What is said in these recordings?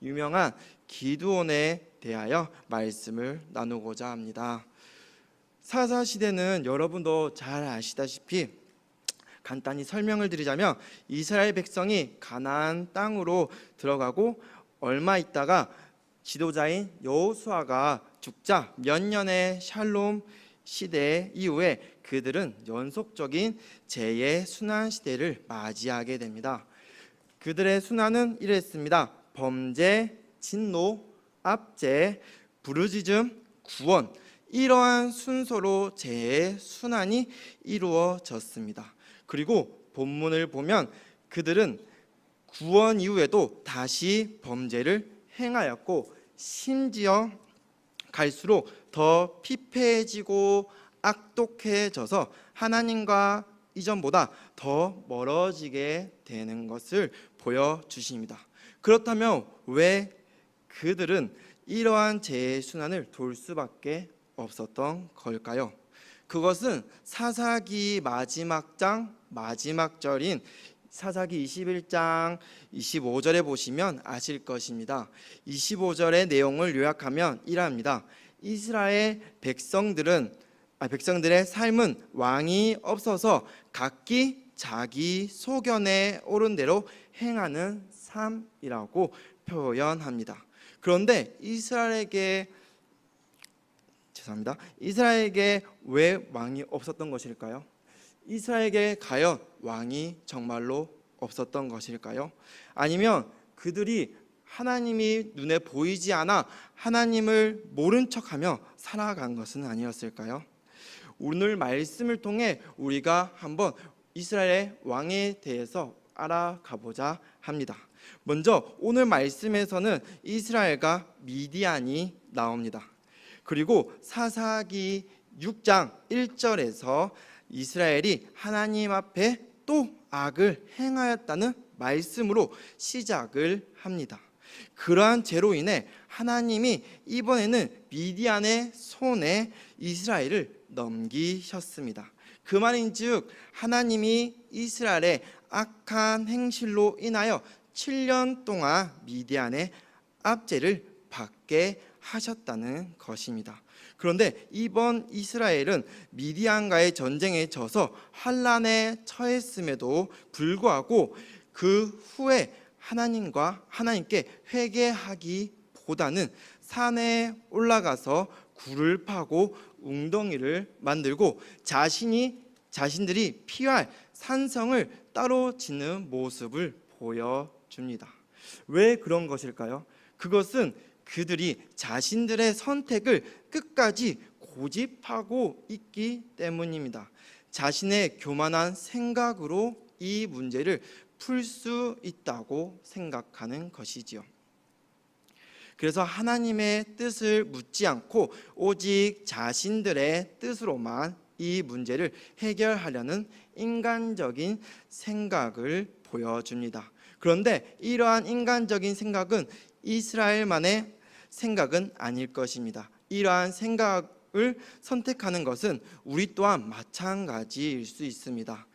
유명한 기드온에 대하여 말씀을 나누고자 합니다. 사사시대는 여러분도 잘 아시다시피 간단히 설명을 드리자면 이스라엘 백성이 가나안 땅으로 들어가고 얼마 있다가 지도자인 여호수아가 죽자 몇 년의 샬롬 시대 이후에 그들은 연속적인 재해 순환 시대를 맞이하게 됩니다. 그들의 순환은 이랬습니다. 범죄, 진노, 압제, 부르짖음, 구원, 이러한 순서로 재해 순환이 이루어졌습니다. 그리고 본문을 보면 그들은 구원 이후에도 다시 범죄를 행하였고 심지어 갈수록 더 피폐해지고 악독해져서 하나님과 이전보다 더 멀어지게 되는 것을 보여주십니다. 그렇다면 왜 그들은 이러한 재해 순환을 돌 수밖에 없었던 걸까요? 그것은 사사기 마지막 장 마지막 절인 사사기 21장 25절에 보시면 아실 것입니다. 25절의 내용을 요약하면 이러합니다. 이스라엘 백성들의 삶은 왕이 없어서 각기 자기 소견에 옳은 대로 행하는 삶이라고 표현합니다. 그런데 이스라엘에게 왜 왕이 없었던 것일까요? 이스라엘에게 과연 왕이 정말로 없었던 것일까요? 아니면 그들이 하나님이 눈에 보이지 않아 하나님을 모른 척하며 살아간 것은 아니었을까요? 오늘 말씀을 통해 우리가 한번 이스라엘의 왕에 대해서 알아가보자 합니다. 먼저 오늘 말씀에서는 이스라엘과 미디안이 나옵니다. 그리고 사사기 6장 1절에서 이스라엘이 하나님 앞에 또 악을 행하였다는 말씀으로 시작을 합니다. 그러한 죄로 인해 하나님이 이번에는 미디안의 손에 이스라엘을 넘기셨습니다. 그 말인즉 하나님이 이스라엘의 악한 행실로 인하여 7년 동안 미디안의 압제를 받게 하셨다는 것입니다. 그런데 이번 이스라엘은 미디안과의 전쟁에 져서 환난에 처했음에도 불구하고 그 후에 하나님께 회개하기보다는 산에 올라가서 굴을 파고 웅덩이를 만들고 자신들이 피할 산성을 따로 짓는 모습을 보여줍니다. 왜 그런 것일까요? 그것은 그들이 자신들의 선택을 끝까지 고집하고 있기 때문입니다. 자신의 교만한 생각으로 이 문제를 풀 수 있다고 생각하는 것이지요. 그래서 하나님의 뜻을 묻지 않고 오직 자신들의 뜻으로만 이 문제를 해결하려는 인간적인 생각을 보여줍니다. 그런데 이러한 인간적인 생각은 이스라엘만의 생각은 아닐 것입니다. 이러한 생각을 선택하는 것은 우리 또한 마찬가지일 수 있습니다.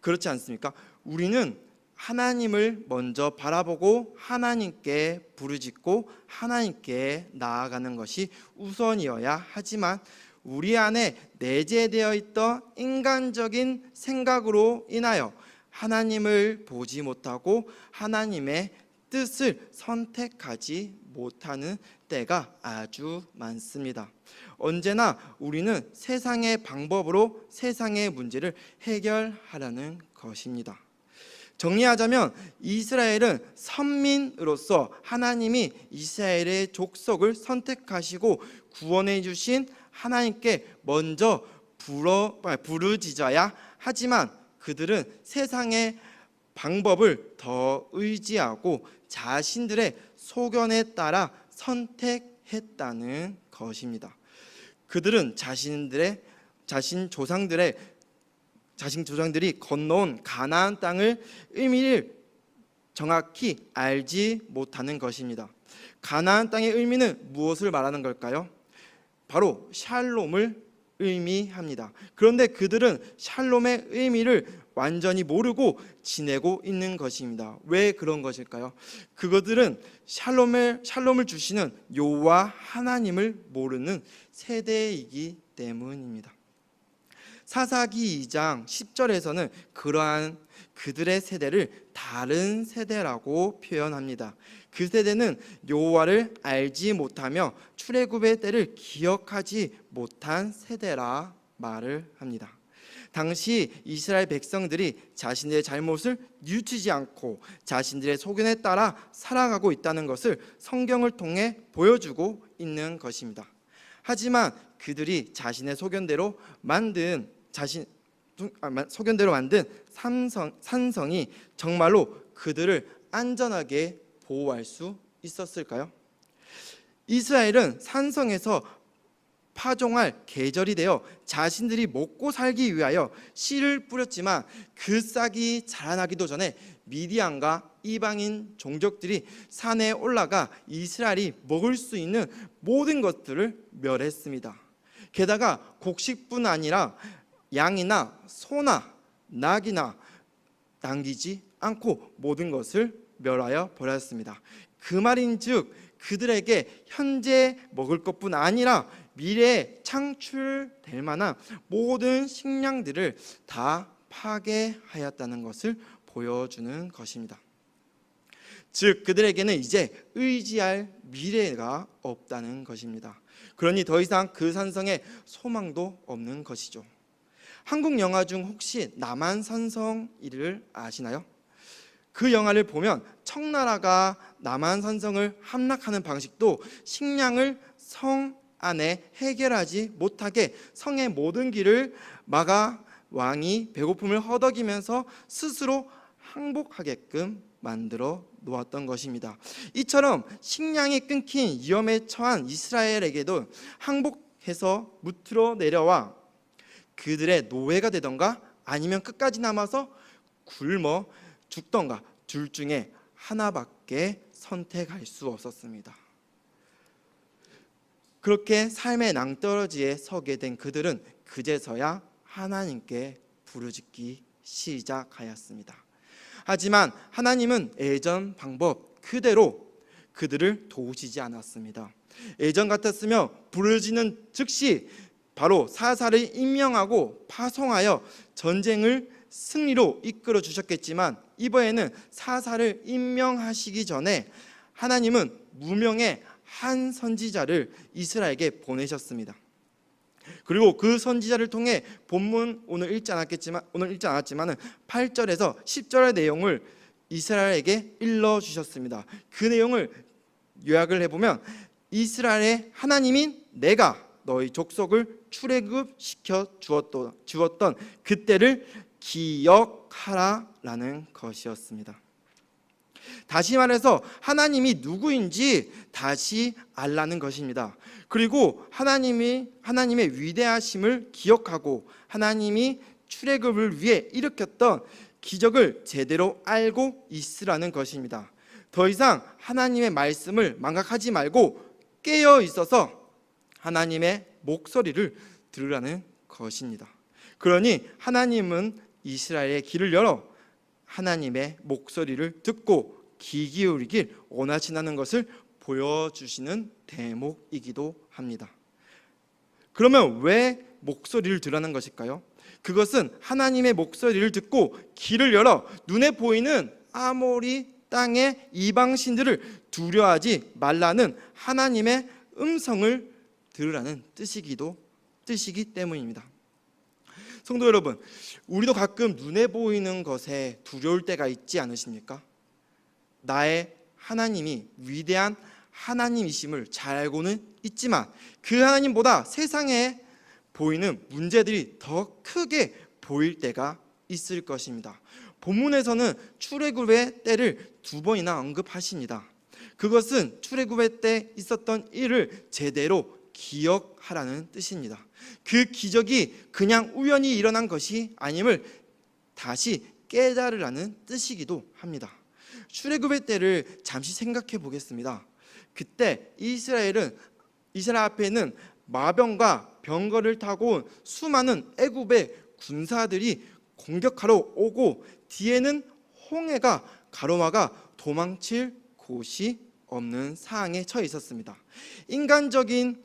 그렇지 않습니까? 우리는 하나님을 먼저 바라보고 하나님께 부르짖고 하나님께 나아가는 것이 우선이어야 하지만 우리 안에 내재되어 있던 인간적인 생각으로 인하여 하나님을 보지 못하고 하나님의 뜻을 선택하지 못하는 때가 아주 많습니다. 언제나 우리는 세상의 방법으로 세상의 문제를 해결하려는 것입니다. 정리하자면 이스라엘은 선민으로서 하나님이 이스라엘의 족속을 선택하시고 구원해 주신 하나님께 먼저 부르짖어야 하지만 그들은 세상의 방법을 더 의지하고 자신들의 소견에 따라 선택했다는 것입니다. 그들은 자신 조상들이 건너온 가나안 땅을 의미를 정확히 알지 못하는 것입니다. 가나안 땅의 의미는 무엇을 말하는 걸까요? 바로 샬롬을 의미합니다. 그런데 그들은 샬롬의 의미를 완전히 모르고 지내고 있는 것입니다. 왜 그런 것일까요? 그것들은 샬롬을 주시는 여호와 하나님을 모르는 세대이기 때문입니다. 사사기 2장 10절에서는 그러한 그들의 세대를 다른 세대라고 표현합니다. 그 세대는 여호와를 알지 못하며 출애굽의 때를 기억하지 못한 세대라 말을 합니다. 당시 이스라엘 백성들이 자신들의 잘못을 뉘우치지 않고 자신들의 소견에 따라 살아가고 있다는 것을 성경을 통해 보여주고 있는 것입니다. 하지만 그들이 자신의 소견대로 만든 산성이 정말로 그들을 안전하게 보호할 수 있었을까요? 이스라엘은 산성에서 파종할 계절이 되어 자신들이 먹고 살기 위하여 씨를 뿌렸지만 그 싹이 자라나기도 전에 미디안과 이방인 종족들이 산에 올라가 이스라엘이 먹을 수 있는 모든 것들을 멸했습니다. 게다가 곡식뿐 아니라 양이나 소나 낙이나 남기지 않고 모든 것을 멸하여 버렸습니다. 그 말인즉 그들에게 현재 먹을 것뿐 아니라 미래에 창출될 만한 모든 식량들을 다 파괴하였다는 것을 보여주는 것입니다. 즉 그들에게는 이제 의지할 미래가 없다는 것입니다. 그러니 더 이상 그 산성에 소망도 없는 것이죠. 한국 영화 중 혹시 남한산성이를 아시나요? 그 영화를 보면 청나라가 남한산성을 함락하는 방식도 식량을 성 안에 해결하지 못하게 성의 모든 길을 막아 왕이 배고픔을 허덕이면서 스스로 항복하게끔 만들어 놓았던 것입니다. 이처럼 식량이 끊긴 위험에 처한 이스라엘에게도 항복해서 무트로 내려와 그들의 노예가 되던가 아니면 끝까지 남아서 굶어 죽던가 둘 중에 하나밖에 선택할 수 없었습니다. 그렇게 삶의 낭떠러지에 서게 된 그들은 그제서야 하나님께 부르짖기 시작하였습니다. 하지만 하나님은 예전 방법 그대로 그들을 도우시지 않았습니다. 예전 같았으며 부르짖는 즉시 바로 사사를 임명하고 파송하여 전쟁을 승리로 이끌어 주셨겠지만 이번에는 사사를 임명하시기 전에 하나님은 무명의 한 선지자를 이스라엘에게 보내셨습니다. 그리고 그 선지자를 통해 본문 오늘 읽지 않았지만 8절에서 10절의 내용을 이스라엘에게 일러 주셨습니다. 그 내용을 요약을 해보면 이스라엘의 하나님인 내가 너희 족속을 출애굽시켜 주었던 그때를 기억하라라는 것이었습니다. 다시 말해서 하나님이 누구인지 다시 알라는 것입니다. 그리고 하나님의 위대하심을 기억하고 하나님이 출애굽을 위해 일으켰던 기적을 제대로 알고 있으라는 것입니다. 더 이상 하나님의 말씀을 망각하지 말고 깨어 있어서 하나님의 목소리를 들으라는 것입니다. 그러니 하나님은 이스라엘의 길을 열어 하나님의 목소리를 듣고 귀 기울이길 원하신다는 것을 보여주시는 대목이기도 합니다. 그러면 왜 목소리를 들으라는 것일까요? 그것은 하나님의 목소리를 듣고 귀를 열어 눈에 보이는 아모리 땅의 이방신들을 두려워하지 말라는 하나님의 음성을 들으라는 뜻이기 때문입니다. 성도 여러분, 우리도 가끔 눈에 보이는 것에 두려울 때가 있지 않으십니까? 나의 하나님이 위대한 하나님이심을 잘 알고는 있지만 그 하나님보다 세상에 보이는 문제들이 더 크게 보일 때가 있을 것입니다. 본문에서는 출애굽의 때를 2번이나 언급하십니다. 그것은 출애굽의 때 있었던 일을 제대로 기억하라는 뜻입니다. 그 기적이 그냥 우연히 일어난 것이 아님을 다시 깨달으라는 뜻이기도 합니다. 출애굽의 때를 잠시 생각해 보겠습니다. 그때 이스라엘 앞에는 마병과 병거를 타고 온 수많은 애굽의 군사들이 공격하러 오고 뒤에는 홍해가 가로막아 도망칠 곳이 없는 상황에 처해 있었습니다. 인간적인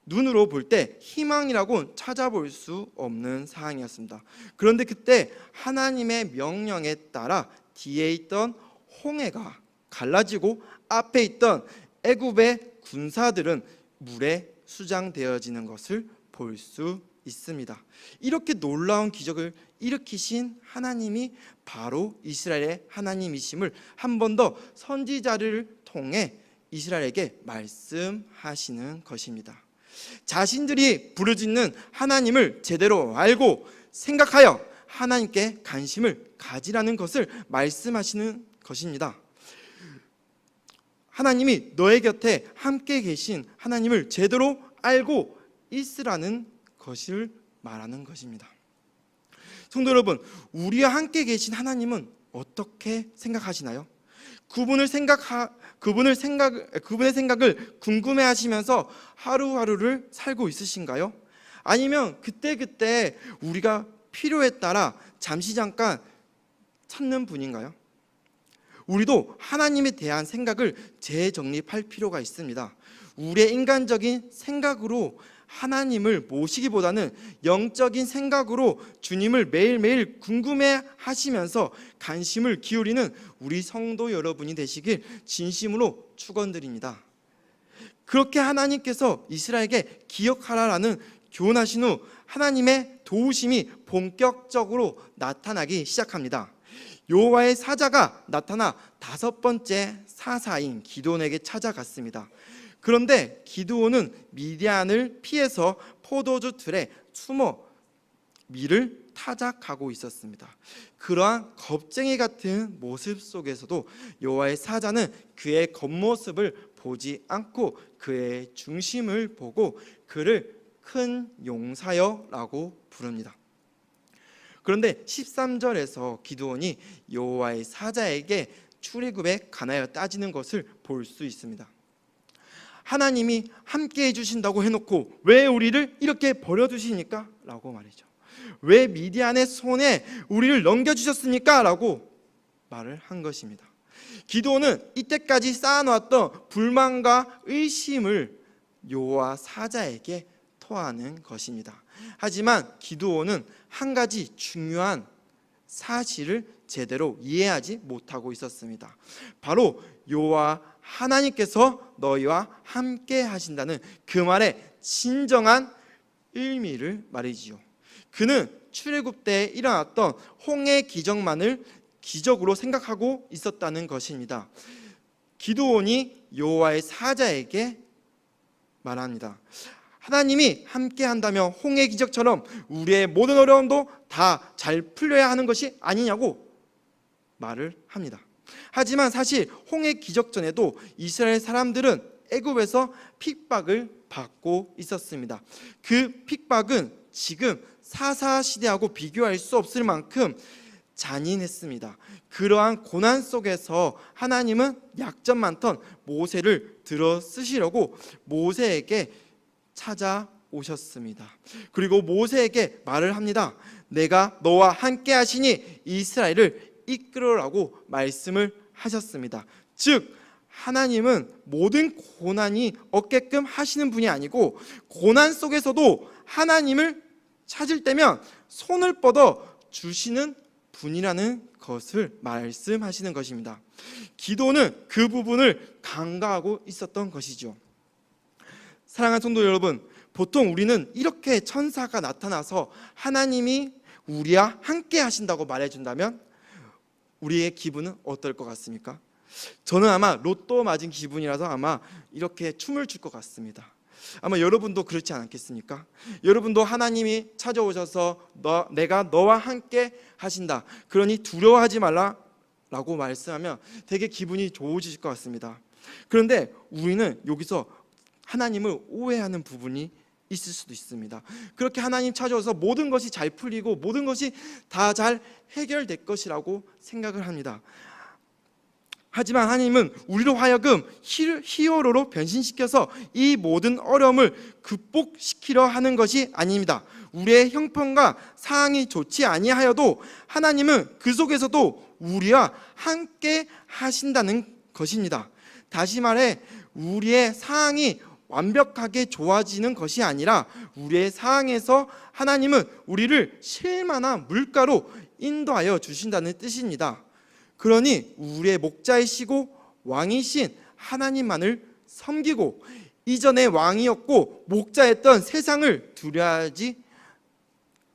눈으로 볼 때 희망이라고 찾아볼 수 없는 상황이었습니다. 그런데 그때 하나님의 명령에 따라 뒤에 있던 홍해가 갈라지고 앞에 있던 애굽의 군사들은 물에 수장되어지는 것을 볼 수 있습니다. 이렇게 놀라운 기적을 일으키신 하나님이 바로 이스라엘의 하나님이심을 한 번 더 선지자를 통해 이스라엘에게 말씀하시는 것입니다. 자신들이 부르짖는 하나님을 제대로 알고 생각하여 하나님께 관심을 가지라는 것을 말씀하시는 것입니다. 하나님이 너의 곁에 함께 계신 하나님을 제대로 알고 있으라는 것을 말하는 것입니다. 성도 여러분, 우리와 함께 계신 하나님은 어떻게 생각하시나요? 그분의 생각을 궁금해하시면서 하루하루를 살고 있으신가요? 아니면 그때그때 우리가 필요에 따라 잠시 잠깐 찾는 분인가요? 우리도 하나님에 대한 생각을 재정립할 필요가 있습니다. 우리의 인간적인 생각으로 하나님을 모시기보다는 영적인 생각으로 주님을 매일매일 궁금해 하시면서 관심을 기울이는 우리 성도 여러분이 되시길 진심으로 축원드립니다. 그렇게 하나님께서 이스라엘에게 기억하라라는 교훈하신 후 하나님의 도우심이 본격적으로 나타나기 시작합니다. 여호와의 사자가 나타나 5번째 사사인 기드온에게 찾아갔습니다. 그런데 기드온은 미디안을 피해서 포도주 틀에 숨어 밀을 타작하고 있었습니다. 그러한 겁쟁이 같은 모습 속에서도 여호와의 사자는 그의 겉모습을 보지 않고 그의 중심을 보고 그를 큰 용사여라고 부릅니다. 그런데 13절에서 기드온이 여호와의 사자에게 출애굽에 관하여 따지는 것을 볼 수 있습니다. 하나님이 함께 해주신다고 해놓고 왜 우리를 이렇게 버려두십니까? 라고 말이죠. 왜 미디안의 손에 우리를 넘겨주셨습니까? 라고 말을 한 것입니다. 기드온은 이때까지 쌓아놓았던 불만과 의심을 여호와 사자에게 토하는 것입니다. 하지만 기드온은 한 가지 중요한 사실을 제대로 이해하지 못하고 있었습니다. 바로 여호와 하나님께서 너희와 함께 하신다는 그 말의 진정한 의미를 말이지요. 그는 출애굽 때 일어났던 홍해 기적만을 기적으로 생각하고 있었다는 것입니다. 기드온이 여호와의 사자에게 말합니다. 하나님이 함께 한다면 홍해 기적처럼 우리의 모든 어려움도 다 잘 풀려야 하는 것이 아니냐고 말을 합니다. 하지만 사실 홍해 기적 전에도 이스라엘 사람들은 애굽에서 핍박을 받고 있었습니다. 그 핍박은 지금 사사 시대하고 비교할 수 없을 만큼 잔인했습니다. 그러한 고난 속에서 하나님은 약점 많던 모세를 들어 쓰시려고 모세에게 찾아오셨습니다. 그리고 모세에게 말을 합니다. 내가 너와 함께 하시니 이스라엘을 이끌어라고 말씀을 하셨습니다. 즉 하나님은 모든 고난이 없게끔 하시는 분이 아니고 고난 속에서도 하나님을 찾을 때면 손을 뻗어 주시는 분이라는 것을 말씀하시는 것입니다. 기도는 그 부분을 간과하고 있었던 것이죠. 사랑하는 성도 여러분, 보통 우리는 이렇게 천사가 나타나서 하나님이 우리와 함께 하신다고 말해준다면 우리의 기분은 어떨 것 같습니까? 저는 아마 로또 맞은 기분이라서 아마 이렇게 춤을 출 것 같습니다. 아마 여러분도 그렇지 않겠습니까? 여러분도 하나님이 찾아오셔서 내가 너와 함께 하신다, 그러니 두려워하지 말라 라고 말씀하면 되게 기분이 좋으실 것 같습니다. 그런데 우리는 여기서 하나님을 오해하는 부분이 있을 수도 있습니다. 그렇게 하나님 찾아와서 모든 것이 잘 풀리고 모든 것이 다 잘 해결될 것이라고 생각을 합니다. 하지만 하나님은 우리로 하여금 히어로로 변신시켜서 이 모든 어려움을 극복시키려 하는 것이 아닙니다. 우리의 형편과 상황이 좋지 아니하여도 하나님은 그 속에서도 우리와 함께 하신다는 것입니다. 다시 말해 우리의 상황이 완벽하게 좋아지는 것이 아니라 우리의 상황에서 하나님은 우리를 쉴만한 물가로 인도하여 주신다는 뜻입니다. 그러니 우리의 목자이시고 왕이신 하나님만을 섬기고 이전에 왕이었고 목자였던 세상을 두려워하지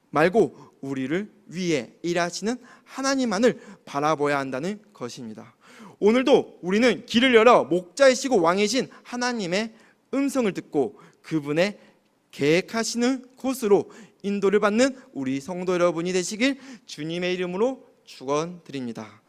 말고 우리를 위해 일하시는 하나님만을 바라보아야 한다는 것입니다. 오늘도 우리는 길을 열어 목자이시고 왕이신 하나님의 음성을 듣고 그분의 계획하시는 곳으로 인도를 받는 우리 성도 여러분이 되시길 주님의 이름으로 축원드립니다.